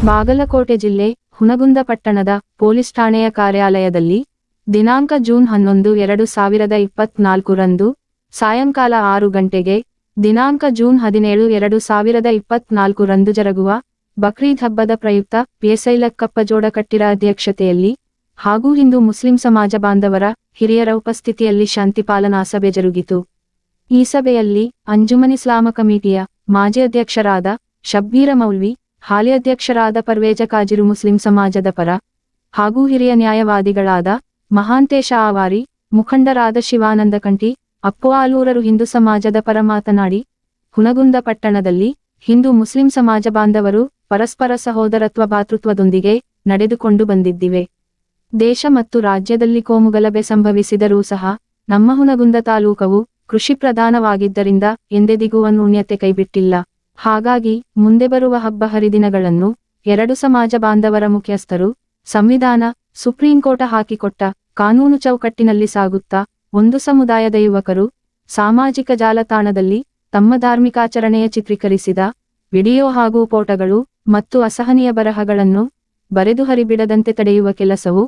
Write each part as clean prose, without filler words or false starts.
ಬಾಗಲಕೋಟೆ ಜಿಲ್ಲೆ ಹುನಗುಂದ ಪಟ್ಟಣದ ಪೊಲೀಸ್ ಠಾಣೆಯ ಕಾರ್ಯಾಲಯದಲ್ಲಿ ದಿನಾಂಕ ಜೂನ್ 11, 2024 ರಂದು ಸಾಯಂಕಾಲ 6 ಗಂಟೆಗೆ, ದಿನಾಂಕ ಜೂನ್ 17, 2024 ರಂದು ಜರುಗುವ ಬಕ್ರೀದ್ ಹಬ್ಬದ ಪ್ರಯುಕ್ತ ಪಿಎಸ್ಐ ಲಕ್ಕಪ್ಪ ಜೋಡಕಟ್ಟಿರ ಅಧ್ಯಕ್ಷತೆಯಲ್ಲಿ ಹಾಗೂ ಹಿಂದೂ ಮುಸ್ಲಿಂ ಸಮಾಜ ಬಾಂಧವರ ಹಿರಿಯರ ಉಪಸ್ಥಿತಿಯಲ್ಲಿ ಶಾಂತಿ ಪಾಲನಾ ಸಭೆ ಜರುಗಿತು. ಈ ಸಭೆಯಲ್ಲಿ ಅಂಜುಮನ್ ಇಸ್ಲಾಮ ಕಮಿಟಿಯ ಮಾಜಿ ಅಧ್ಯಕ್ಷರಾದ ಶಬ್ಬೀರ ಮೌಲ್ವಿ, ಹಾಲಿ ಅಧ್ಯಕ್ಷರಾದ ಪರ್ವೇಜ ಕಾಜಿರು ಮುಸ್ಲಿಂ ಸಮಾಜದ ಪರ ಹಾಗೂ ಹಿರಿಯ ನ್ಯಾಯವಾದಿಗಳಾದ ಮಹಾಂತೇಶ ಆವಾರಿ, ಮುಖಂಡರಾದ ಶಿವಾನಂದ ಕಂಠಿ, ಅಪ್ಪು ಆಲೂರರು ಹಿಂದೂ ಸಮಾಜದ ಪರ ಮಾತನಾಡಿ, ಹುನಗುಂದ ಪಟ್ಟಣದಲ್ಲಿ ಹಿಂದೂ ಮುಸ್ಲಿಂ ಸಮಾಜ ಬಾಂಧವರು ಪರಸ್ಪರ ಸಹೋದರತ್ವ ಭಾತೃತ್ವದೊಂದಿಗೆ ನಡೆದುಕೊಂಡು ಬಂದಿದ್ದಿವೆ. ದೇಶ ಮತ್ತು ರಾಜ್ಯದಲ್ಲಿ ಕೋಮುಗಲಭೆ ಸಂಭವಿಸಿದರೂ ಸಹ ನಮ್ಮ ಹುನಗುಂದ ತಾಲೂಕವು ಕೃಷಿ ಪ್ರಧಾನವಾಗಿದ್ದರಿಂದ ಎಂದೆದಿಗೂ ಅನ್ಯೋನ್ಯತೆ ಕೈಬಿಟ್ಟಿಲ್ಲ. ಹಾಗಾಗಿ ಮುಂದೆ ಬರುವ ಹಬ್ಬ ಹರಿದಿನಗಳನ್ನು ಎರಡು ಸಮಾಜ ಬಾಂಧವರ ಮುಖ್ಯಸ್ಥರು ಸಂವಿಧಾನ, ಸುಪ್ರೀಂ ಕೋರ್ಟ್ ಹಾಕಿಕೊಟ್ಟ ಕಾನೂನು ಚೌಕಟ್ಟಿನಲ್ಲಿ ಸಾಗುತ್ತಾ ಒಂದು ಸಮುದಾಯದ ಯುವಕರು ಸಾಮಾಜಿಕ ಜಾಲತಾಣದಲ್ಲಿ ತಮ್ಮ ಧಾರ್ಮಿಕಾಚರಣೆಯ ಚಿತ್ರೀಕರಿಸಿದ ವಿಡಿಯೋ ಹಾಗೂ ಫೋಟೋಗಳು ಮತ್ತು ಅಸಹನೀಯ ಬರಹಗಳನ್ನು ಬರೆದು ಹರಿಬಿಡದಂತೆ ತಡೆಯುವ ಕೆಲಸವು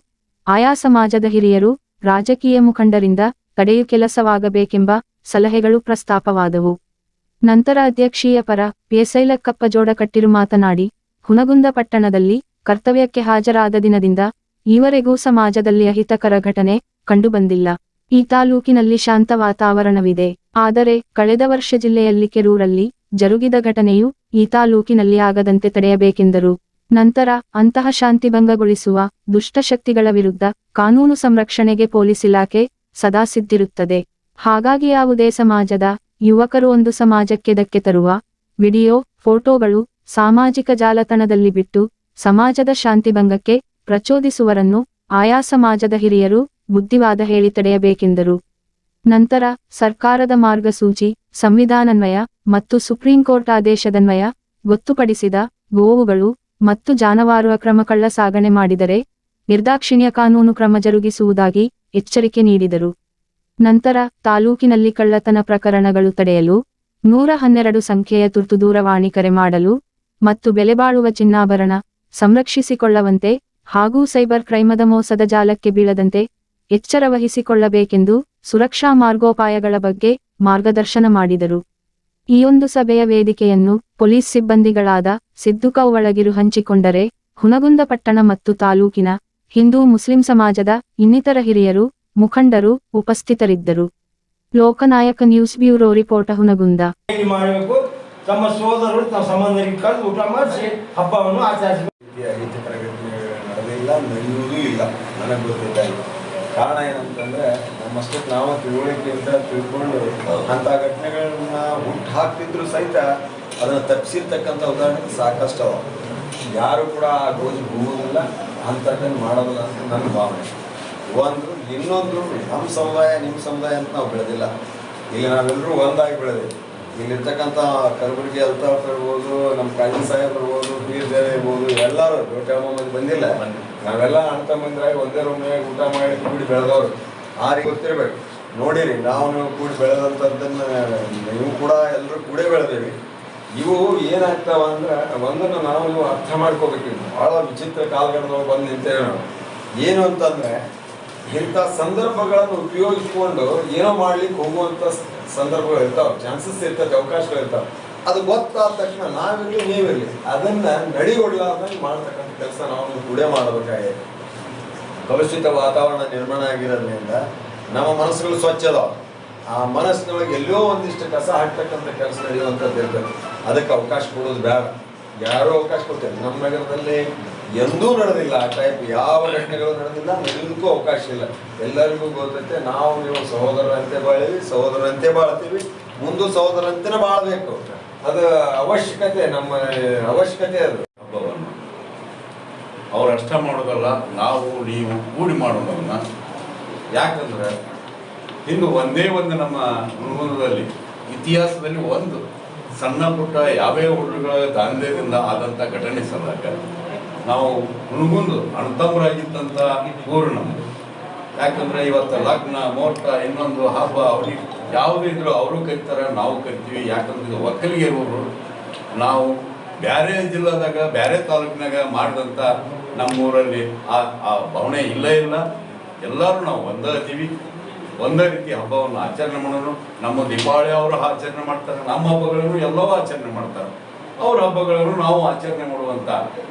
ಆಯಾ ಸಮಾಜದ ಹಿರಿಯರು, ರಾಜಕೀಯ ಮುಖಂಡರಿಂದ ತಡೆಯು ಕೆಲಸವಾಗಬೇಕೆಂಬ ಸಲಹೆಗಳು ಪ್ರಸ್ತಾಪವಾದವು. ನಂತರ ಅಧ್ಯಕ್ಷೀಯ ಪರ ಪಿಎಸ್ಐ ಲಕ್ಕಪ್ಪ ಜೋಡಕಟ್ಟಿರು ಮಾತನಾಡಿ, ಹುನಗುಂದ ಪಟ್ಟಣದಲ್ಲಿ ಕರ್ತವ್ಯಕ್ಕೆ ಹಾಜರಾದ ದಿನದಿಂದ ಈವರೆಗೂ ಸಮಾಜದಲ್ಲಿ ಅಹಿತಕರ ಘಟನೆ ಕಂಡುಬಂದಿಲ್ಲ. ಈ ತಾಲೂಕಿನಲ್ಲಿ ಶಾಂತ ವಾತಾವರಣವಿದೆ. ಆದರೆ ಕಳೆದ ವರ್ಷ ಜಿಲ್ಲೆಯಲ್ಲಿ ಕೆರೂರಲ್ಲಿ ಜರುಗಿದ ಘಟನೆಯು ಈ ತಾಲೂಕಿನಲ್ಲಿ ಆಗದಂತೆ ತಡೆಯಬೇಕೆಂದರು. ನಂತರ ಅಂತಹ ಶಾಂತಿಭಂಗಗೊಳಿಸುವ ದುಷ್ಟಶಕ್ತಿಗಳ ವಿರುದ್ಧ ಕಾನೂನು ಸಂರಕ್ಷಣೆಗೆ ಪೊಲೀಸ್ ಇಲಾಖೆ ಸದಾ ಸಿದ್ಧಿರುತ್ತದೆ. ಹಾಗಾಗಿ ಯಾವುದೇ ಸಮಾಜದ ಯುವಕರು ಒಂದು ಸಮಾಜಕ್ಕೆ ಧಕ್ಕೆ ತರುವ ವಿಡಿಯೋ, ಫೋಟೋಗಳು ಸಾಮಾಜಿಕ ಜಾಲತಾಣದಲ್ಲಿ ಬಿಟ್ಟು ಸಮಾಜದ ಶಾಂತಿಭಂಗಕ್ಕೆ ಪ್ರಚೋದಿಸುವರನ್ನು ಆಯಾ ಸಮಾಜದ ಹಿರಿಯರು ಬುದ್ಧಿವಾದ ಹೇಳಿ ತಡೆಯಬೇಕೆಂದರು. ನಂತರ ಸರ್ಕಾರದ ಮಾರ್ಗಸೂಚಿ, ಸಂವಿಧಾನಾನ್ವಯ ಮತ್ತು ಸುಪ್ರೀಂ ಕೋರ್ಟ್ ಆದೇಶದನ್ವಯ ಗೊತ್ತುಪಡಿಸಿದ ಗೋವುಗಳು ಮತ್ತು ಜಾನುವಾರು ಅಕ್ರಮ ಕಳ್ಳ ಸಾಗಣೆ ಮಾಡಿದರೆ ನಿರ್ದಾಕ್ಷಿಣ್ಯ ಕಾನೂನು ಕ್ರಮ ಜರುಗಿಸುವುದಾಗಿ ಎಚ್ಚರಿಕೆ ನೀಡಿದರು. ನಂತರ ತಾಲೂಕಿನಲ್ಲಿ ಕಳ್ಳತನ ಪ್ರಕರಣಗಳು ತಡೆಯಲು 112 ಸಂಖ್ಯೆಯ ತುರ್ತು ದೂರವಾಣಿ ಕರೆ ಮಾಡಲು ಮತ್ತು ಬೆಲೆಬಾಳುವ ಚಿನ್ನಾಭರಣ ಸಂರಕ್ಷಿಸಿಕೊಳ್ಳುವಂತೆ ಹಾಗೂ ಸೈಬರ್ ಕ್ರೈಮದ ಮೋಸದ ಜಾಲಕ್ಕೆ ಬೀಳದಂತೆ ಎಚ್ಚರ ವಹಿಸಿಕೊಳ್ಳಬೇಕೆಂದು ಸುರಕ್ಷಾ ಮಾರ್ಗೋಪಾಯಗಳ ಬಗ್ಗೆ ಮಾರ್ಗದರ್ಶನ ಮಾಡಿದರು. ಈ ಒಂದು ಸಭೆಯ ವೇದಿಕೆಯನ್ನು ಪೊಲೀಸ್ ಸಿಬ್ಬಂದಿಗಳಾದ ಸಿದ್ದು ಕೌವಳಗಿರು ಹಂಚಿಕೊಂಡರೆ, ಹುನಗುಂದ ಪಟ್ಟಣ ಮತ್ತು ತಾಲೂಕಿನ ಹಿಂದೂ ಮುಸ್ಲಿಂ ಸಮಾಜದ ಇನ್ನಿತರ ಹಿರಿಯರು, ಮುಖಂಡರು ಉಪಸ್ಥಿತರಿದ್ದರು. ಲೋಕನಾಯಕ ನ್ಯೂಸ್ ಬ್ಯೂರೋ ರಿಪೋರ್ಟ್, ಹುನಗುಂದ. ತಮ್ಮ ಸೋದರರು ತಮ್ಮ ಸಂಬಂಧಿಕರಿಗೆ ಕರೆದು ಊಟ ಮಾಡಿಸಿ ಹಬ್ಬವನ್ನು ಆಚರಿಸಬೇಕು. ನಡೆಯುವುದೂ ಇಲ್ಲ, ನನಗೆ ಗೊತ್ತಿಲ್ಲ. ಕಾರಣ ಏನಂತಂದ್ರೆ ನಮ್ಮಷ್ಟಕ್ಕೆ ನಾವು ತಿಳುವಳಿಕೆಯಿಂದ ತಿಳ್ಕೊಂಡು ಅಂಥ ಘಟನೆಗಳನ್ನ ಹುಟ್ಟು ಹಾಕ್ತಿದ್ರು ಸಹಿತ ಅದನ್ನು ತಪ್ಪಿಸಿರ್ತಕ್ಕಂಥ ಉದಾಹರಣೆ ಸಾಕಷ್ಟು ಅವ. ಯಾರು ಕೂಡ ಆ ಗೋಜು ಹೋಗೋದಿಲ್ಲ, ಅಂಥದ್ದನ್ನು ಮಾಡೋದಿಲ್ಲ ಅಂತ ನನ್ನ ಭಾವನೆ. ಇನ್ನೊಂದು ನಮ್ಮ ಸಮುದಾಯ ನಿಮ್ಮ ಸಮುದಾಯ ಅಂತ ನಾವು ಬೆಳೆದಿಲ್ಲ. ಇಲ್ಲಿ ನಾವೆಲ್ಲರೂ ಒಂದಾಗಿ ಬೆಳೆದಿವಿ. ಇಲ್ಲಿರ್ತಕ್ಕಂಥ ಕಲಬುರಗಿ ಅಲ್ತಾಫ್ ಇರ್ಬೋದು, ನಮ್ಮ ಕಾಜಿ ಸಾಹೇಬ್ ಇರ್ಬೋದು, ಪೀರ್ ಬೇರೆ ಇರ್ಬೋದು, ಎಲ್ಲರೂ ದೊಡ್ಡ ಮಂದಿ ಬಂದಿಲ್ಲ. ನಾವೆಲ್ಲ ಅಣ್ಣ ತಮ್ಮಂದ್ರಾಗಿ ಒಂದೇ ರೂಮ್ನಾಗ ಊಟ ಮಾಡಿ ಕೂಡಿ ಬೆಳೆದವ್ರು. ಆ ರೀತಿ ಗೊತ್ತಿರ್ಬೇಕು. ನೋಡಿರಿ, ನಾವು ಕೂಡಿ ಬೆಳೆದಂಥದ್ದನ್ನು ನೀವು ಕೂಡ ಎಲ್ಲರೂ ಕೂಡೇ ಬೆಳೆದೇವಿ. ಇವು ಏನಾಗ್ತಾವ ಅಂದ್ರೆ ಒಂದನ್ನು ನಾವು ನೀವು ಅರ್ಥ ಮಾಡ್ಕೋಬೇಕು. ಭಾಳ ವಿಚಿತ್ರ ಕಾಲಘಟ್ಟದೊಳಗೆ ಬಂದು ನಿಂತೇವೆ ನಾವು. ಏನು ಅಂತಂದರೆ ಇಂಥ ಸಂದರ್ಭಗಳನ್ನು ಉಪಯೋಗಿಸ್ಕೊಂಡು ಏನೋ ಮಾಡ್ಲಿಕ್ಕೆ ಹೋಗುವಂಥ ಸಂದರ್ಭಗಳು ಇರ್ತಾವೆ, ಚಾನ್ಸಸ್ ಇರ್ತದೆ, ಅವಕಾಶಗಳು ಇರ್ತಾವೆ. ಅದು ಗೊತ್ತಾದ ತಕ್ಷಣ ನಾವಿರಲಿ ನೀವಿರಲಿ ಅದನ್ನು ನಡೆಗೊಳ್ಳಾರ್ದಂಗೆ ಮಾಡ್ತಕ್ಕಂಥ ಕೆಲಸ ನಾವು ಕೂಡ ಮಾಡಬೇಕಾಗಿದೆ. ಕಲುಷಿತ ವಾತಾವರಣ ನಿರ್ಮಾಣ ಆಗಿರೋದ್ರಿಂದ ನಮ್ಮ ಮನಸ್ಸುಗಳು ಸ್ವಚ್ಛ ಅದಾವೆ. ಆ ಮನಸ್ಸಿನೊಳಗೆ ಎಲ್ಲೋ ಒಂದಿಷ್ಟು ಕಸ ಹಾಕ್ತಕ್ಕಂಥ ಕೆಲಸ ನಡೆಯುವಂಥದ್ದು ಇರ್ತದೆ. ಅದಕ್ಕೆ ಅವಕಾಶ ಕೊಡೋದು ಬೇಡ. ಯಾರೂ ಅವಕಾಶ ಕೊಡ್ತೇವೆ. ನಮ್ಮ ನಗರದಲ್ಲಿ ಎಂದೂ ನಡೆದಿಲ್ಲ ಆ ಟೈಪ್ ಯಾವ ಘಟನೆಗಳು ನಡೆದಿಲ್ಲ, ನಡೆಯೋದಕ್ಕೂ ಅವಕಾಶ ಇಲ್ಲ. ಎಲ್ಲರಿಗೂ ಗೊತ್ತೈತೆ, ನಾವು ನೀವು ಸಹೋದರರಂತೆ ಬಾಳೀವಿ, ಸಹೋದರರಂತೆ ಬಾಳ್ತೀವಿ, ಮುಂದೂ ಸಹೋದರಂತೆನೇ ಬಾಳ್ಬೇಕು. ಅದು ಅವಶ್ಯಕತೆ, ನಮ್ಮ ಅವಶ್ಯಕತೆ. ಅದು ಹಬ್ಬವನ್ನು ಅವ್ರು ಅಷ್ಟ ಮಾಡೋದಲ್ಲ, ನಾವು ನೀವು ಕೂಡಿ ಮಾಡೋದನ್ನ. ಯಾಕಂದ್ರೆ ಇನ್ನು ಒಂದೇ ಒಂದು ನಮ್ಮ ಹುನಗುಂದದಲ್ಲಿ ಇತಿಹಾಸದಲ್ಲಿ ಒಂದು ಸಣ್ಣ ಪುಟ್ಟ ಯಾವ್ಯಾವ ಹುಡುಗರ ದಾಂಧೆದಿಂದ ಆದಂಥ ಘಟನೆ ಸಲಕ ನಾವು ಹುನಗುಂದ ಅಣ್ತಮ್ಮರಾಗಿದ್ದಂಥ ಊರು ನಮ್ಮದು. ಯಾಕಂದ್ರೆ ಇವತ್ತು ಲಗ್ನ, ಮುಹೂರ್ತ, ಇನ್ನೊಂದು ಹಬ್ಬ, ಅವ್ರಿಗೆ ಯಾವುದೇ ಇದ್ರು ಅವರು ಕರಿತಾರೆ, ನಾವು ಕರಿತೀವಿ. ಯಾಕಂದ್ರೆ ಇದು ಒಕ್ಕಲಿಗೆ ಊರು. ನಾವು ಬೇರೆ ಜಿಲ್ಲಾದಾಗ ಬೇರೆ ತಾಲೂಕಿನಾಗ ಮಾಡಿದಂಥ ನಮ್ಮೂರಲ್ಲಿ ಆ ಭಾವನೆ ಇಲ್ಲ. ಎಲ್ಲರೂ ನಾವು ಒಂದೇ ಇದ್ದೀವಿ, ಒಂದೇ ರೀತಿ ಹಬ್ಬವನ್ನು ಆಚರಣೆ ಮಾಡೋರು. ನಮ್ಮ ದೀಪಾವಳಿ ಅವರು ಆಚರಣೆ ಮಾಡ್ತಾರೆ, ನಮ್ಮ ಹಬ್ಬಗಳನ್ನು ಎಲ್ಲವೂ ಆಚರಣೆ ಮಾಡ್ತಾರೆ. ಅವ್ರ ಹಬ್ಬಗಳನ್ನು ನಾವು ಆಚರಣೆ ಮಾಡುವಂಥ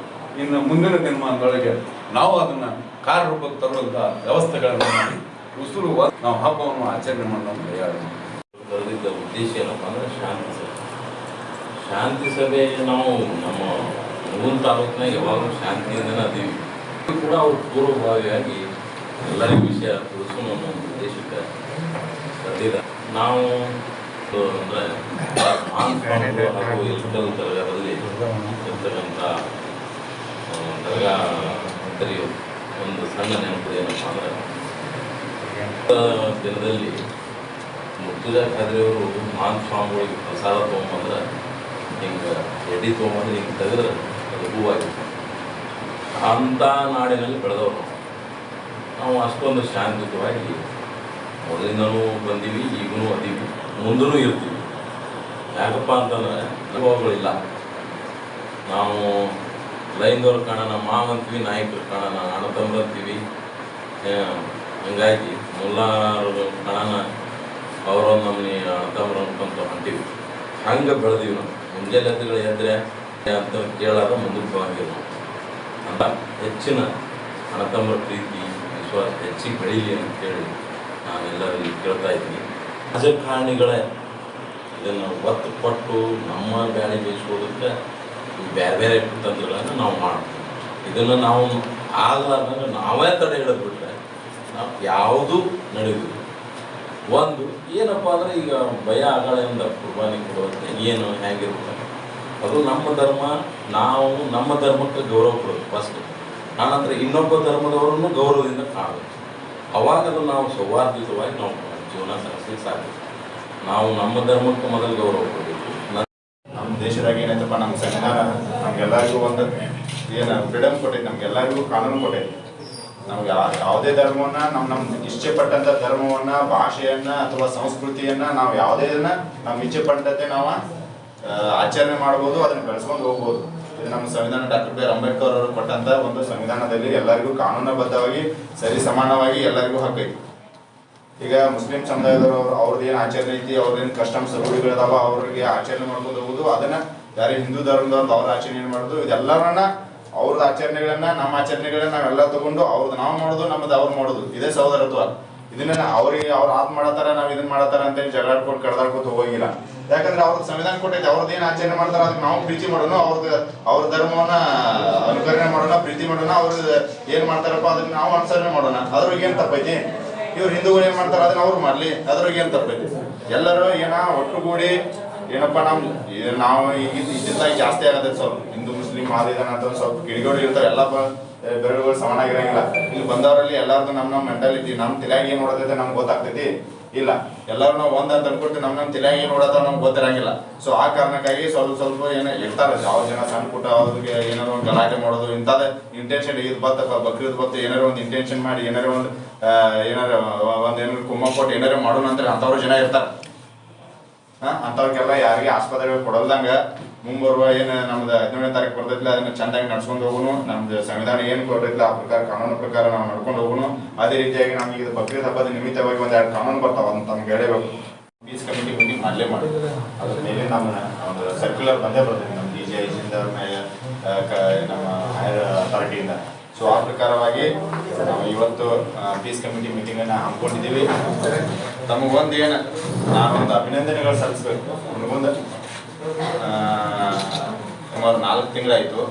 ಇನ್ನು ಮುಂದಿನ ದಿನಮಾನದೊಳಗೆ ನಾವು ಅದನ್ನು ಕಾರ್ಯರೂಪಕ್ಕೆ ತರುವಂಥ ವ್ಯವಸ್ಥೆಗಳನ್ನು ಮಾಡಿ ಉಸುರು ನಾವು ಹಬ್ಬವನ್ನು ಆಚರಣೆ ಮಾಡೋಣ. ಬರೆದಿದ್ದ ಉದ್ದೇಶ ಏನಪ್ಪ ಅಂದರೆ ಶಾಂತಿ ಸಭೆ ನಾವು ನಮ್ಮ ಹುಣಗುಂದ ತಾಲೂಕಿನಾಗ ಯಾವಾಗಲೂ ಶಾಂತಿಯಿಂದನೇ ಅದೀವಿ. ಕೂಡ ಅವ್ರು ಪೂರ್ವಭಾವಿಯಾಗಿ ಎಲ್ಲರಿಗೂ ವಿಷಯ ತಿಳಿಸೋಣ ಅನ್ನೋ ಉದ್ದೇಶಕ್ಕೆ ಕರೆದಿದ್ದ. ನಾವು ಅಂದರೆ ಹಾಗೂ ಎಲ್ಕಲ್ ದರ್ಗಾದಲ್ಲಿ ಇರ್ತಕ್ಕಂಥ ದರ್ಗಾ ಒಂದು ಸಣ್ಣ ನೆನಪು ಏನಪ್ಪ ಅಂದರೆ ದಿನದಲ್ಲಿ ಮುರ್ತುಜಾ ಖಾದ್ರಿಯವರು ಮಹಾನ್ ಸ್ವಾಮಿಗಳಿಗೆ ಪ್ರಸಾದ ತೊಗೊಂಬಂದ್ರೆ ಹಿಂಗೆ ಎಡೆ ತೊಗೊಂಬಂದ್ರೆ ಹಿಂಗೆ ತೆಗೆದ್ರೆ ಅದು ಹೂವಾಗಿತ್ತು. ಅಂಥ ನಾಡಿನಲ್ಲಿ ಬೆಳೆದವರು ನಾವು ಅಷ್ಟೊಂದು ಶಾಂತಿಯುತವಾಗಿ ಮೊದಲಿಂದನೂ ಬಂದೀವಿ, ಈಗೂ ಅದೀವಿ, ಮುಂದೂ ಇರ್ತೀವಿ. ಯಾಕಪ್ಪ ಅಂತಂದರೆ ಅನುಭವಗಳಿಲ್ಲ. ನಾವು ಲೈನ್ದವ್ರು ಕಾಣೋಣ, ಮಾವಂತೀವಿ, ನಾಯಕರು ಕಾಣೋಣ, ಅಣ್ಣ ತಮ್ಮ ಅಂತೀವಿ. ಹಂಗಾಗಿ ಮುಲ್ಲಾರು ಕಾಣೋಣ, ಅವರೊಂದು ನಮ್ಮನೆ ಅಣ್ಣತಮ್ಮರು ಅನ್ಕೊಂತ ಹೊಂಟೀವಿ. ಹಂಗೆ ಬೆಳೆದೀವಿ ನಾವು. ಮುಂಜಾನೆ ಎದ್ದರೆ ಅಂತ ಕೇಳಾದ ಮುಂದಕ್ಕೆ ಹೋಗಿಲ್ಲ ಅಂತ ಹೆಚ್ಚಿನ ಅಣ್ಣತಮ್ಮರ ಪ್ರೀತಿ ವಿಶ್ವಾಸ ಹೆಚ್ಚಿಗೆ ಬೆಳೀಲಿ ಅಂತೇಳಿ ನಾನೆಲ್ಲರಿಗೂ ಕೇಳ್ತಾ ಇದ್ದೀನಿ. ರಾಜಕಾರಣಿಗಳೇ ಇದನ್ನು ಒತ್ತು ಕೊಟ್ಟು ನಮ್ಮ ಬ್ಯಾಳೆ ಬೇಯಿಸೋದಕ್ಕೆ ಬೇರೆ ಬೇರೆ ತಂತ್ರಗಳನ್ನು ನಾವು ಮಾಡ್ತೀವಿ. ಇದನ್ನು ನಾವು ಆಗಲಾರ್ದಂಗೆ ನಾವೇ ತಡೆ ಹಿಡಿದ್ಬಿಟ್ರೆ ನಾವು ಯಾವುದೂ ನಡೆಯುವುದಿಲ್ಲ. ಒಂದು ಏನಪ್ಪ ಅಂದರೆ ಈಗ ಭಯ ಆಗಳಿಂದ ಕುರ್ಬಾನಿ ಕೊಡೋದಕ್ಕೆ ಏನು ಹೇಗಿರುತ್ತೆ ಅದು ನಮ್ಮ ಧರ್ಮ. ನಾವು ನಮ್ಮ ಧರ್ಮಕ್ಕೆ ಗೌರವ ಕೊಡೋದು ಫಸ್ಟ್. ಆನಂತರ ಇನ್ನೊಬ್ಬ ಧರ್ಮದವರನ್ನು ಗೌರವದಿಂದ ಕಾಣಬೇಕು. ಅವಾಗ ಅದು ನಾವು ಸೌಹಾರ್ದಯುತವಾಗಿ ನಾವು ಜೀವನ ಸಾಗಿಸ್ಲಿಕ್ಕೆ ಸಾಧ್ಯ. ನಾವು ನಮ್ಮ ಧರ್ಮಕ್ಕೆ ಮೊದಲು ಗೌರವ ಕೊಡಬೇಕು. ನಮ್ಮ ದೇಶದಾಗ ಏನೈತಪ್ಪ, ನಮ್ಮ ಸಂವಿಧಾನ ನಮ್ಗೆಲ್ಲರಿಗೂ ಒಂದು ಏನು ಫ್ರೀಡಮ್ ಕೊಟ್ಟೈತಿ, ನಮ್ಗೆಲ್ಲರಿಗೂ ಕಾನೂನು ಕೊಟ್ಟೈತಿ. ನಾವು ಯಾವುದೇ ಧರ್ಮವನ್ನ ನಮ್ಮ ಇಚ್ಛೆ ಪಟ್ಟಂಥ ಧರ್ಮವನ್ನ, ಭಾಷೆಯನ್ನ ಅಥವಾ ಸಂಸ್ಕೃತಿಯನ್ನ ನಾವು ಯಾವುದೇದನ್ನ ನಮ್ಮ ಇಚ್ಛೆ ಪಟ್ಟಂತೆ ನಾವು ಆಚರಣೆ ಮಾಡ್ಬೋದು, ಅದನ್ನು ಬೆಳೆಸ್ಕೊಂಡು ಹೋಗ್ಬೋದು. ಇದು ನಮ್ಮ ಸಂವಿಧಾನ ಡಾಕ್ಟರ್ ಬಿ ಆರ್ ಅಂಬೇಡ್ಕರ್ ಅವರು ಕೊಟ್ಟಂತ ಒಂದು ಸಂವಿಧಾನದಲ್ಲಿ ಎಲ್ಲರಿಗೂ ಕಾನೂನುಬದ್ಧವಾಗಿ ಸರಿ ಸಮಾನವಾಗಿ ಎಲ್ಲರಿಗೂ ಹಕ್ಕೈತಿ. ಈಗ ಮುಸ್ಲಿಂ ಸಮುದಾಯದವರು ಅವ್ರದ್ದು ಏನು ಆಚರಣೆ ಐತಿ, ಅವ್ರದ್ದೇನು ಕಸ್ಟಮ್ಸ್ ರೂಢಿಗಳಿದಾವ, ಅವ್ರಿಗೆ ಆಚರಣೆ ಮಾಡ್ಕೊಂಡು ಹೋಗೋದು, ಅದನ್ನ ಯಾರೇ ಹಿಂದೂ ಧರ್ಮದವ್ರದ್ದು ಅವ್ರ ಆಚರಣೆ ಏನು ಮಾಡೋದು, ಇದೆಲ್ಲರನ್ನ ಅವ್ರದ್ದು ಆಚರಣೆಗಳನ್ನ ನಮ್ಮ ಆಚರಣೆಗಳನ್ನ ನಾವೆಲ್ಲ ತಗೊಂಡು ಅವ್ರದ್ದು ನಾವು ಮಾಡೋದು, ನಮ್ಮದು ಅವ್ರು ಮಾಡೋದು, ಇದೇ ಸಹೋದರತ್ವ. ಇದನ್ನ ಅವ್ರಿಗೆ ಅವ್ರು ಆದ್ ಮಾಡತ್ತಾರ, ನಾವ್ ಇದನ್ನ ಮಾಡತ್ತಾರ ಅಂತ ಜಗಳಾಡ್ಕೊಂಡು ಕಡ್ದಾಡ್ಕೊತ ಹೋಗಿಲ್ಲ. ಯಾಕಂದ್ರೆ ಅವ್ರದ್ದು ಸಂವಿಧಾನ ಕೊಟ್ಟೈತೆ, ಅವ್ರದ್ದು ಏನು ಆಚರಣೆ ಮಾಡ್ತಾರ ಅದಕ್ಕೆ ನಾವು ಪ್ರೀತಿ ಮಾಡೋಣ, ಅವ್ರ ಧರ್ಮವನ್ನ ಅನುಕರಣೆ ಮಾಡೋಣ, ಪ್ರೀತಿ ಮಾಡೋಣ. ಅವ್ರದ್ದು ಏನ್ ಮಾಡ್ತಾರಪ್ಪ ಅದನ್ನ ನಾವು ಅನುಸರಣೆ ಮಾಡೋಣ. ಅದ್ರಿಗೆ ಏನ್ ತಪ್ಪೈತಿ? ಇವ್ರು ಹಿಂದೂಗಳು ಏನ್ ಮಾಡ್ತಾರ ಅದನ್ನ ಅವ್ರು ಮಾಡ್ಲಿ, ಅದ್ರಿಗೆ ಏನ್ ತಪ್ಪೈತಿ? ಎಲ್ಲರೂ ಒಟ್ಟುಗೂಡಿ ಏನಪ್ಪಾ ನಾವು ಇದ್ದಿದ್ದಾಗಿ ಜಾಸ್ತಿ ಆಗತ್ತೆ. ಸ್ವಲ್ಪ ಹಿಂದೂ ಮುಸ್ಲಿಂ ಆದಿದಾನ ಅಂತ ಸ್ವಲ್ಪ ಕಿಡಿಗೋಡಿ ಇರ್ತಾರೆ, ಎಲ್ಲ ಬೆರಳುಗಳು ಸಮಾನಾಗಿರಂಗಿಲ್ಲ. ಇಲ್ಲಿ ಬಂದವರಲ್ಲಿ ಎಲ್ಲಾರ್ದು ನಮ್ಮ ಮೆಂಟಾಲಿಟಿ, ನಮ್ಮ ತಲೆಯಾಗ ಏನ್ ನೋಡತೈತೆ ನಮ್ಗೆ ಗೊತ್ತಾಗ್ತೈತಿ ಇಲ್ಲ. ಎಲ್ಲರೂ ನಾವು ಒಂದ್ ಅಂತ ಅನ್ಕೊಟ್ಟು ನಮ್ಮ ತಲೆಯಾಗ ಏನ್ ನೋಡತ್ತಾವ ನಮ್ಗೆ ಗೊತ್ತಿರಂಗಿಲ್ಲ. ಸೊ ಆ ಕಾರಣಕ್ಕಾಗಿ ಸ್ವಲ್ಪ ಏನೋ ಇರ್ತಾರೆ, ಯಾವ ಜನ ಸಣ್ಣ ಪುಟ್ಟ ಅವ್ರಿಗೆ ಏನಾದ್ರು ಒಂದು ಗಲಾಟೆ ಮಾಡೋದು, ಇಂಥದ್ದೇ ಇಂಟೆನ್ಷನ್. ಇದು ಬಕ್ರೀದ್ ಬತ್ತು ಏನಾರು ಒಂದು ಇಂಟೆನ್ಷನ್ ಮಾಡಿ ಏನಾರು ಒಂದು ಏನಾರು ಕುಮ್ಮ ಕೊಟ್ಟು ಏನಾರು ಮಾಡೋಣ ಅಂತಾರೆ ಅಂಥವ್ರು ಜನ ಇರ್ತಾರೆ. ಅಂಥವ್ರಿಗೆಲ್ಲ ಯಾರಿಗೆ ಆಸ್ಪತ್ರೆಗಳು ಕೊಡಲ್ದಂಗ ಮುಂಬರುವ ಏನು ನಮ್ದು 17ನೇ ತಾರೀಕು ಬರ್ತೈತಿಲ್ಲ ಅದನ್ನ ಚಂದಾಗಿ ನಡ್ಸ್ಕೊಂಡು ಹೋಗೋನು. ನಮ್ದು ಸಂವಿಧಾನ ಏನು ಕೊಟ್ಟೈತಿಲ್ಲ ಆ ಪ್ರಕಾರ ಕಾನೂನು ಪ್ರಕಾರ ನಾವು ನಡ್ಕೊಂಡು ಹೋಗೋನು. ಅದೇ ರೀತಿಯಾಗಿ ನಮ್ಗೆ ಇದು ಬಕ್ರೀದ್ ಹಬ್ಬದ ನಿಮಿತ್ತವಾಗಿ ಒಂದೆರಡು ಕಾನೂನು ಬರ್ತಾವ, ಅಂತ ನಮ್ಗೆ ಹೇಳಬೇಕು. ಪೀಸ್ ಕಮಿಟಿ ಮೀಟಿಂಗ್ ಮಾಡಲೇ ಮಾಡಿ ಅದ್ರ ಮೇಲೆ ನಮ್ಮ ಒಂದು ಸರ್ಕ್ಯುಲರ್ ಬಂದೇ ಬರ್ತೈತಿ ನಮ್ಮ DGIದಿಂದ ನಮ್ಮ ಹೈಯರ್ ಅಥಾರಿಟಿಯಿಂದ. ಸೊ ಆ ಪ್ರಕಾರವಾಗಿ ನಾವು ಇವತ್ತು ಪೀಸ್ ಕಮಿಟಿ ಮೀಟಿಂಗನ್ನು ಹಮ್ಮಿಕೊಂಡಿದ್ದೀವಿ. ತಮಗೊಂದು ಏನು ನಾನೊಂದು ಅಭಿನಂದನೆಗಳು ಸಲ್ಲಿಸ್ಬೇಕು. ನಮಗೊಂದು ಸುಮಾರು 4 ತಿಂಗಳಾಯಿತು.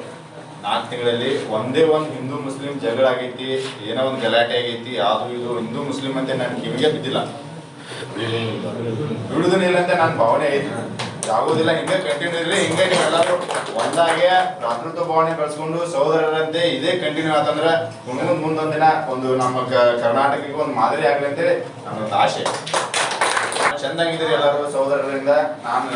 4 ತಿಂಗಳಲ್ಲಿ ಒಂದೇ ಒಂದು ಹಿಂದೂ ಮುಸ್ಲಿಂ ಜಗಳ ಆಗೈತಿ, ಏನೋ ಒಂದು ಗಲಾಟೆ ಆಗೈತಿ, ಅದು ಇದು ಹಿಂದೂ ಮುಸ್ಲಿಂ ಅಂತ ನಾನು ಕಿವಿಗೆ ಬಿದ್ದಿಲ್ಲ, ಬಿಡುದಿಲ್ಲ ಅಂತ ನನ್ನ ಭಾವನೆ ಐತಿ. ಆಗೋದಿಲ್ಲ, ಹಿಂಗೆ ಕಂಟಿನ್ಯೂ ಇರಲಿ. ಹಿಂಗೆ ನೀವೆಲ್ಲರೂ ಒಂದಾಗೆ ಭ್ರಾತೃತ್ವ ಭಾವನೆ ಬೆಳೆಸ್ಕೊಂಡು ಸಹೋದರರಂತೆ ಇದೇ ಕಂಟಿನ್ಯೂ ಆತಂದ್ರೆ ಮುಂದೊಂದಿನ ಒಂದು ನಮ್ಮ ಕರ್ನಾಟಕಕ್ಕೆ ಒಂದು ಮಾದರಿ ಆಗಲಿ ಅಂತೇಳಿ ನನ್ನೊಂದು ಆಸೆ. ಚಂದಾಗಿದ್ದೀರಿ ಎಲ್ಲರೂ ಸಹೋದರರಿಂದ. ನಾನು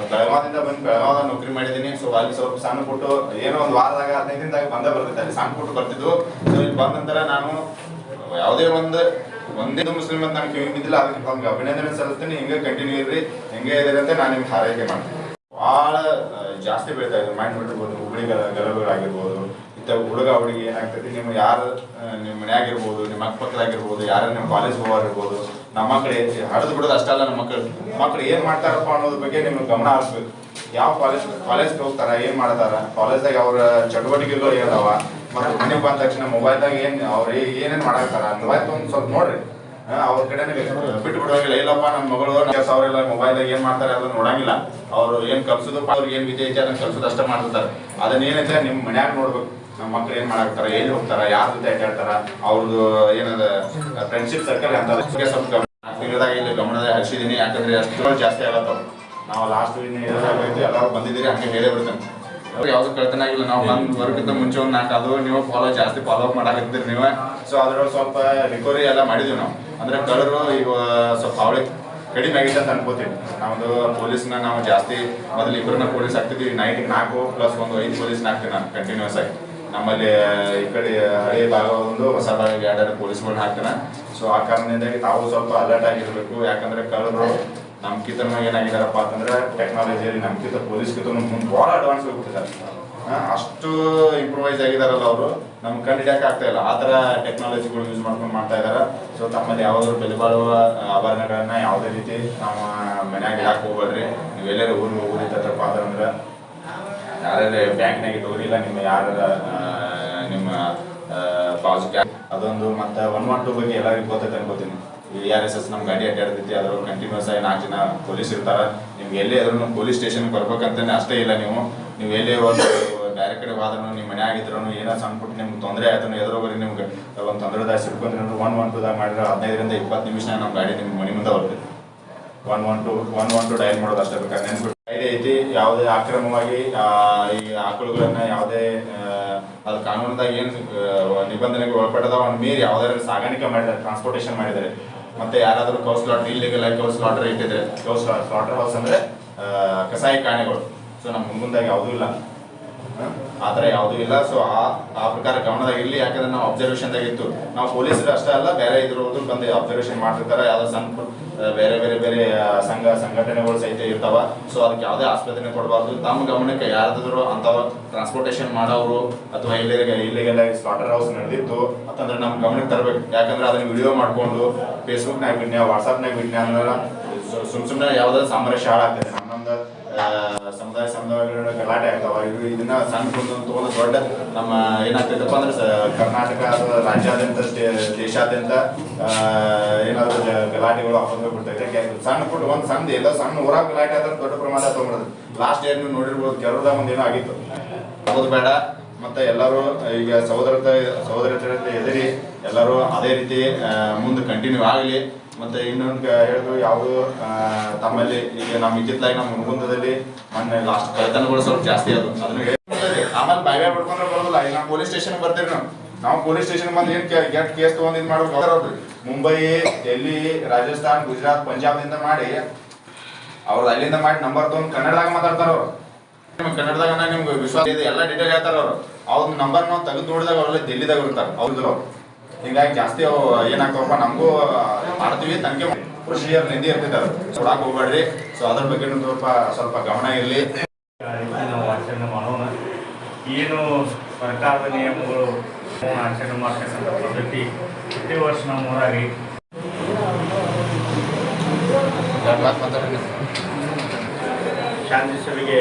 ಬೆಳಗಾವದಿಂದ ಬಂದು ಬೆಳಗಾವದಾಗ ನೌಕರಿ ಮಾಡಿದ್ದೀನಿ. ಸೊ ಅಲ್ಲಿ ಸ್ವಲ್ಪ ಸಣ್ಣ ಪುಟ್ಟು ಏನೋ ಒಂದು ವಾರದಾಗ 15 ದಿನದಾಗ ಬಂದೇ ಬರ್ತೈತೆ, ಅಲ್ಲಿ ಸಣ್ಣ ಪುಟ್ಟು ಬರ್ತಿದ್ವು. ಸೊ ಇಲ್ಲಿ ಬಂದ ನಂತರ ನಾನು ಯಾವುದೇ ಒಂದೇ ಮುಸ್ಲಿಂ ಅಂತ ನಾನು ಕಿವಿ ಬಿದ್ದಿಲ್ಲ, ಅದಕ್ಕೆ ನಮ್ಗೆ ಅಭಿನಂದನೆ ಸಲ್ಲಿಸ್ತೀನಿ. ಹಿಂಗೆ ಕಂಟಿನ್ಯೂ ಇರ್ರಿ, ಹೆಂಗೆ ಇದ್ದೀರಿ ಅಂತ ನಾನು ನಿಮ್ಗೆ ಹಾರೈಕೆ ಮಾಡ್ತೀನಿ. ಭಾಳ ಜಾಸ್ತಿ ಬೀಳ್ತಾ ಇದೆ. ಮೈಂಡ್ ಬಿಟ್ಟಿರ್ಬೋದು, ಹುಬ್ಳಿ ಗಲಭೆಗಳಾಗಿರ್ಬೋದು. ಇಂಥ ಹುಡುಗ ಹುಡುಗಿ ಏನಾಗ್ತೈತಿ, ನಿಮ್ಮ ಯಾರು ನಿಮ್ಮ ಮನೆಯಾಗಿರ್ಬೋದು, ನಿಮ್ಮ ಅಕ್ಕಪಕ್ಕದಾಗಿರ್ಬೋದು, ಯಾರು ನಿಮ್ಮ ಕಾಲೇಜ್ ಹೋಗಿರ್ಬೋದು, ನಮ್ಮ ಮಕ್ಕಳು ಹರಿದು ಬಿಡೋದು ಅಷ್ಟಲ್ಲ. ನಮ್ಮ ಮಕ್ಕಳು ಏನು ಮಾಡ್ತಾರಪ್ಪ ಅನ್ನೋದ್ರ ಬಗ್ಗೆ ನಿಮ್ಗೆ ಗಮನ ಹರಿಸ್ಬೇಕು. ಯಾವ ಕಾಲೇಜ್ಗೆ ಹೋಗ್ತಾರ, ಏನು ಮಾಡ್ತಾರ, ಕಾಲೇಜ್ದಾಗ ಅವ್ರ ಚಟುವಟಿಕೆಗಳು ಏನದಾವ, ಮತ್ತು ಮನೆಗೆ ಬಂದ ತಕ್ಷಣ ಮೊಬೈಲ್ದಾಗ ಅವ್ರು ಏನೇನು ಮಾಡಾಕ್ತಾರ ಮೊಬೈಲ್ ಒಂದು ಸ್ವಲ್ಪ ನೋಡ್ರಿ. ಅವ್ರ ಕಡೆ ಬಿಟ್ಟು ಬಿಡುವಾಗಿಲ್ಲ. ಇಲ್ಲಪ್ಪ ನಮ್ಮ ಮಗಳು ಅವ್ರೆಲ್ಲ ಮೊಬೈಲ್ದಾಗ ಏನು ಮಾಡ್ತಾರೆ ಅದನ್ನ ನೋಡಂಗಿಲ್ಲ. ಅವ್ರು ಏನು ಕಲ್ಸೋದು, ಅವ್ರಿಗೆ ಏನು ವಿದ್ಯೆ ಐತೆ ಅದನ್ನ ಕಲ್ಸೋದು ಅಷ್ಟೇ ಮಾಡ್ತಾರೆ. ಅದನ್ನ ಏನೈತೆ ನಿಮ್ಮ ಮನ್ಯಾಗ ನೋಡ್ಬೇಕು. ನಮ್ಮ ಮಕ್ಳು ಏನು ಮಾಡಾಕ್ತಾರ, ಎಲ್ಲಿ ಹೋಗ್ತಾರ, ಯಾರ ಜೊತೆ ಅಡ್ಡಾಡ್ತಾರ, ಅವ್ರದ್ದು ಏನದ ಫ್ರೆಂಡ್ಶಿಪ್ ಸರ್ಕಲ್ ಅಂತ ಸ್ವಲ್ಪ ತಿಂಗಳದಾಗ ಇಲ್ಲಿ ಗಮನದಾಗ ಹರಿಸಿದೀನಿ. ಯಾಕಂದ್ರೆ ಅಷ್ಟು ಜಾಸ್ತಿ ಆಗತ್ತವ. ನಾವು ಲಾಸ್ಟ್ ಎಲ್ಲರೂ ಬಂದಿದ್ದೀರಿ, ಹಂಗೆ ಹೇಳೇ ಬಿಡ್ತೇನೆ. ಅವ್ರು ಯಾವ್ದು ಕಳ್ತನ ಆಗಿಲ್ಲ. ನಾವು ಬಂದು ವರ್ಕ್ಕಿಂತ ಮುಂಚೆ ಒಂದು 4 ಅದು ನೀವು ಜಾಸ್ತಿ ಫಾಲೋ ಅಪ್ ಮಾಡಾಕತ್ತೀರಿ ನೀವು. ಸೊ ಅದ್ರೊಳಗೆ ಸ್ವಲ್ಪ ರಿಕವರಿ ಎಲ್ಲ ಮಾಡಿದ್ವಿ ನಾವು. ಅಂದ್ರೆ ಕಳ್ಳರು ಈಗ ಸ್ವಲ್ಪ ಅವಳಿ ಕಡಿಮೆ ಆಗಿತ್ತು ಅಂತ ಅನ್ಕೋತೀವಿ. ನಮ್ಮದು ಪೊಲೀಸ್ನ ನಾವು ಜಾಸ್ತಿ ಮೊದಲು 2 ಪೊಲೀಸ್ ಹಾಕ್ತಿದ್ವಿ. ನೈಟಿಗೆ 4 + 1 5 ಪೊಲೀಸ್ ಹಾಕ್ತೀವಿ ನಾನು ಕಂಟಿನ್ಯೂಸ್ ಆಗಿ. ನಮ್ಮಲ್ಲಿ ಈ ಕಡೆ ಹಳೆ ಭಾಗ ಒಂದು, ಹೊಸ ಭಾಗ 2 ಪೊಲೀಸ್ಗಳನ್ನ ಹಾಕ್ತಾನೆ. ಸೊ ಆ ಕಾರಣದಿಂದಾಗಿ ತಾವು ಸ್ವಲ್ಪ ಅಲರ್ಟ್ ಆಗಿರಬೇಕು. ಯಾಕಂದ್ರೆ ಕಳ್ಳರು ನಮ್ಕಿಂತ ಏನಾಗಿದಾರಪ್ಪ ಅಂತಂದ್ರೆ ಟೆಕ್ನಾಲಜಿಯಲ್ಲಿ ನಮ್ಕಿಂತ ಪೊಲೀಸ್ಗಿಂತ ಮುಂದೆ ಭಾಳ ಅಡ್ವಾನ್ಸ್ ಹೋಗ್ಬಿಟ್ಟಿದ್ದಾರೆ. ಅಷ್ಟು ಇಂಪ್ರೂವೈಸ್ ಆಗಿದಾರಲ್ಲ ಅವರು, ನಮ್ಗೆ ಕಂಡು ಹಿಡಿಯಕ್ಕೆ ಆಗ್ತಾ ಇಲ್ಲ. ಆ ಥರ ಟೆಕ್ನಾಲಜಿಗಳು ಯೂಸ್ ಮಾಡ್ಕೊಂಡು ಮಾಡ್ತಾ ಇದ್ದಾರೆ. ಸೊ ತಮ್ಮಲ್ಲಿ ಯಾವುದಾದ್ರು ಬೆಲೆ ಬಾಳುವ ಆಭರಣಗಳನ್ನ ಯಾವುದೇ ರೀತಿ ನಾವು ಮನ್ಯಾಗ ಇಡಕ್ಕೆ ಹೋಗ್ಬೇಡ್ರಿ. ನೀವು ಎಲ್ಲರೂ ಊರಿಗೆ ಹೋಗೋದಿತ್ತಪ್ಪ ಅಂತಂದ್ರೆ ಯಾರ್ಯಾರು ಬ್ಯಾಂಕ್ನಾಗ ಇಟ್ಟೋಗಿಲ್ಲ, ನಿಮ್ಮ ಯಾರು ನಿಮ್ಮ ಪಾಸ್ ಅದೊಂದು. ಮತ್ತು 112 ಬಗ್ಗೆ ಎಲ್ಲರಿಗೂ ಗೊತ್ತೈತೆ ಅನ್ಕೋತೀನಿ. ARSS ನಮ್ಮ ಗಾಡಿ ಅಡ್ಡಾಡ್ತೈತಿ, ಅದ್ರೊಳಗೆ ಕಂಟಿನ್ಯೂಸ್ ಆಗಿ 4 ಜನ ಪೊಲೀಸ್ ಇರ್ತಾರೆ. ನಿಮ್ಗೆ ಎಲ್ಲೇ ಆದ್ರೂ ಪೊಲೀಸ್ ಸ್ಟೇಷನ್ಗೆ ಬರ್ಬೇಕಂತಾನೆ ಅಷ್ಟೇ ಇಲ್ಲ. ನೀವು ಎಲ್ಲೇ ಒಂದು ಬೇರೆ ಕಡೆ ಹೋದ್ರೂ, ನಿಮ್ಮ ಮನೆ ಆಗಿದ್ರು ಏನೋ ಸಣ್ಣ ಪುಟ್ಟ ನಿಮ್ಗೆ ತೊಂದರೆ ಆಯ್ತು, ಎದುರೋಗ್ರಿ ನಿಮ್ಗೆ ಒಂದು ತೊಂದರೆದಾಗ ಸಿಡ್ಕೊಂಡ್ರೆ 112ದಾಗ ಮಾಡಿದ್ರೆ 15ರಿಂದ 20 ನಿಮಿಷ ನಮ್ಮ ಗಾಡಿ ನಿಮ್ಮ ಮನೆ ಮುಂದೆ ಬರ್ತೈತಿ. 112 ಡಯಲ್ ಮಾಡೋದು ಅಷ್ಟೇ ಬೇಕಾದ್ರೆ ನೆನ್ಬಿಟ್ಟು. ಕಾಯ್ದೆ ಐತಿ, ಯಾವುದೇ ಅಕ್ರಮವಾಗಿ ಈ ಆಕಳುಗಳನ್ನ ಯಾವುದೇ ಅದು ಕಾನೂನದಾಗ ಏನು ನಿಬಂಧನೆಗಳು ಒಳಪಟ್ಟದಾವ ಅವ್ನು ಮೀರಿ ಯಾವುದಾದ್ರು ಸಾಗಾಣಿಕೆ ಮಾಡಿದ್ದಾರೆ, ಟ್ರಾನ್ಸ್ಪೋರ್ಟೇಷನ್ ಮಾಡಿದ್ದಾರೆ. ಮತ್ತೆ ಯಾರಾದರೂ ಕೌ ಸ್ಲಾಟರ್ ಇಲ್ಲಿಗಲ್ ಆಗಿ ಕೌ ಸ್ಲಾಟರ್ ಇಟ್ಟಿದ್ರೆ, ಸ್ಲಾಟರ್ ಹೌಸ್ ಅಂದರೆ ಕಸಾಯಿ ಕಾಣೆಗಳು. ಸೊ ನಮ್ಮ ಮುಂದಾಗಿ ಯಾವುದೂ ಇಲ್ಲ, ಆ ಥರ ಯಾವುದೂ ಇಲ್ಲ. ಸೊ ಆ ಪ್ರಕಾರ ಗಮನದಾಗ ಇರಲಿ. ಯಾಕಂದ್ರೆ ನಾವು ಅಬ್ಸರ್ವೇಷನ್ದಾಗ ಇತ್ತು. ನಾವು ಪೊಲೀಸರು ಅಷ್ಟೇ ಅಲ್ಲ, ಬೇರೆ ಇದ್ರದ್ದು ಬಂದು ಅಬ್ಸರ್ವೇಷನ್ ಮಾಡ್ತಿರ್ತಾರೆ. ಯಾವುದೋ ಸಣ್ಣ ಬೇರೆ ಸಂಘಟನೆಗಳು ಸಹಿತ ಇರ್ತಾವ. ಸೊ ಅದಕ್ಕೆ ಯಾವುದೇ ಆಸ್ಪತ್ರೆ ಕೊಡಬಾರ್ದು. ತಮ್ಮ ಗಮನಕ್ಕೆ ಯಾರಾದರೂ ಅಂಥವು ಟ್ರಾನ್ಸ್ಪೋರ್ಟೇಷನ್ ಮಾಡೋರು ಅಥವಾ ಇಲ್ಲಿಗೆಲ್ಲ ಸ್ಲಾಟರ್ ಹೌಸ್ ನಡೆದಿತ್ತು ಅಂತಂದ್ರೆ ನಮ್ಮ ಗಮನಕ್ಕೆ ತರಬೇಕು. ಯಾಕಂದ್ರೆ ಅದನ್ನ ವಿಡಿಯೋ ಮಾಡ್ಕೊಂಡು ಫೇಸ್ಬುಕ್ನಾಗ ಬಿಡ್ನ್ಯಾ, ವಾಟ್ಸಪ್ನಾಗ ಬಿಡ್ನ್ಯಾ ಅಂದ್ರೆ ಸುಮ್ಮನೆ ಯಾವುದಾದ್ರು ಸಾಮರಸ್ಯ ಹಾಳಾಗ್ತದೆ. ನಮ್ಮೊಂದು ಸಮುದಾಯಗಳ ಗಲಾಟೆ ಆಗ್ತಾವ. ಇದನ್ನ ಸಣ್ಣ ತೊಗೊಂಡು ದೊಡ್ಡ ನಮ್ಮ ಏನಾಗ್ತೈತಪ್ಪ ಅಂದ್ರೆ ಕರ್ನಾಟಕ ಅಥವಾ ರಾಜ್ಯಾದ್ಯಂತ ದೇಶಾದ್ಯಂತ ಏನಾದ್ರು ಗಲಾಟೆಗಳು ಹಾಕೊಂಡು ಬಿಡ್ತೈತೆ. ಸಣ್ಣ ಪುಟ್ಟ ಒಂದು ಸಣ್ಣ ಎಲ್ಲ ಸಣ್ಣ ಊರಾಗ ಗಲಾಟೆ ಆದ್ರೆ ದೊಡ್ಡ ಪ್ರಮಾಣ ತೊಗೊಂಡ್ಬಿಡೋದು. ಲಾಸ್ಟ್ ಇಯರ್ ನೀವು ನೋಡಿರ್ಬೋದು, ಕೆಲವ್ರದ ಒಂದು ಏನೋ ಆಗಿತ್ತು. ಆಗೋದು ಬೇಡ. ಮತ್ತು ಎಲ್ಲರೂ ಈಗ ಸಹೋದರತೆ ಎದುರಿ ಎಲ್ಲರೂ ಅದೇ ರೀತಿ ಮುಂದೆ ಕಂಟಿನ್ಯೂ ಆಗಲಿ. ಮತ್ತು ಇನ್ನೊಂದು ಹೇಳಿದ್ರು, ಯಾವುದು ತಮ್ಮಲ್ಲಿ ಈಗ ನಮ್ಮ ಇತ್ತಿತ್ತಲಾಗಿ ನಮ್ಮ ಹುಣಗುಂದದಲ್ಲಿ ಮೊನ್ನೆ ಲಾಸ್ಟ್ ಕಳ್ಳತನಗಳು ಸ್ವಲ್ಪ ಜಾಸ್ತಿ ಅದು. ಅದನ್ನ ಆಮೇಲೆ ಬಾಯ್ಬಾಯ್ ಬಿಡ್ಕೊಂಡ್ರೆ ಬರೋದಿಲ್ಲ. ಈಗ ನಾವು ಪೊಲೀಸ್ ಸ್ಟೇಷನ್ಗೆ ಬರ್ತೀವಿ. ನಾವು ಪೊಲೀಸ್ ಸ್ಟೇಷನ್ ಬಂದು ಏನು ಗೆಟ್ ಕೇಸ್ ತೊಗೊಂಡು ಇದು ಮಾಡ್ಬೇಕು ಅವ್ರಿ. ಮುಂಬೈ, ಡೆಲ್ಲಿ, ರಾಜಸ್ಥಾನ್, ಗುಜರಾತ್, ಪಂಜಾಬ್ದಿಂದ ಮಾಡಿ ಅವ್ರದ್ದು ಅಲ್ಲಿಂದ ಮಾಡಿ ನಂಬರ್ ತೊಗೊಂಡು ಕನ್ನಡದಾಗ ಮಾತಾಡ್ತಾರೆ ಅವರು. ನಿಮ್ಗೆ ಕನ್ನಡದಾಗ ನಿಮ್ಗೆ ವಿಶ್ವಾಸ ಇದೆ, ಎಲ್ಲ ಡೀಟೇಲ್ ಹೇಳ್ತಾರೆ ಅವರು. ಅವ್ರ ನಂಬರ್ ನಾವು ತೆಗೆದು ನೋಡಿದಾಗ ಅವರೆಲ್ಲ ಡೆಲ್ಲಿದಾಗ ಇರ್ತಾರೆ ಅವ್ರದ್ದು. ಹಿಂಗಾಗಿ ಜಾಸ್ತಿ ಅವು ಏನಾಗ್ತಾವಪ್ಪ, ನಮಗೂ ಮಾಡ್ತೀವಿ ತನಿಖೆ ಪ್ರೊಸೀಜರ್ ನಿಂದಿ ಇರ್ತಿದ್ದಾರೆ. ಕೊಡಕ್ಕೆ ಹೋಗ್ಬೇಡ್ರಿ. ಸೊ ಅದ್ರ ಬಗ್ಗೆ ಸ್ವಲ್ಪ ಗಮನ ಇರಲಿ. ನಾವು ಆಚರಣೆ ಮಾಡೋಣ. ಏನು ಸರ್ಕಾರದ ನಿಯಮಗಳು ಆಚರಣೆ ಮಾಡ್ತಕ್ಕಂಥ ಪದ್ಧತಿ ಪ್ರತಿ ವರ್ಷ ನಮ್ಮ ಊರಾಗಿ ಶಾಂತಿ ಸಭೆಗೆ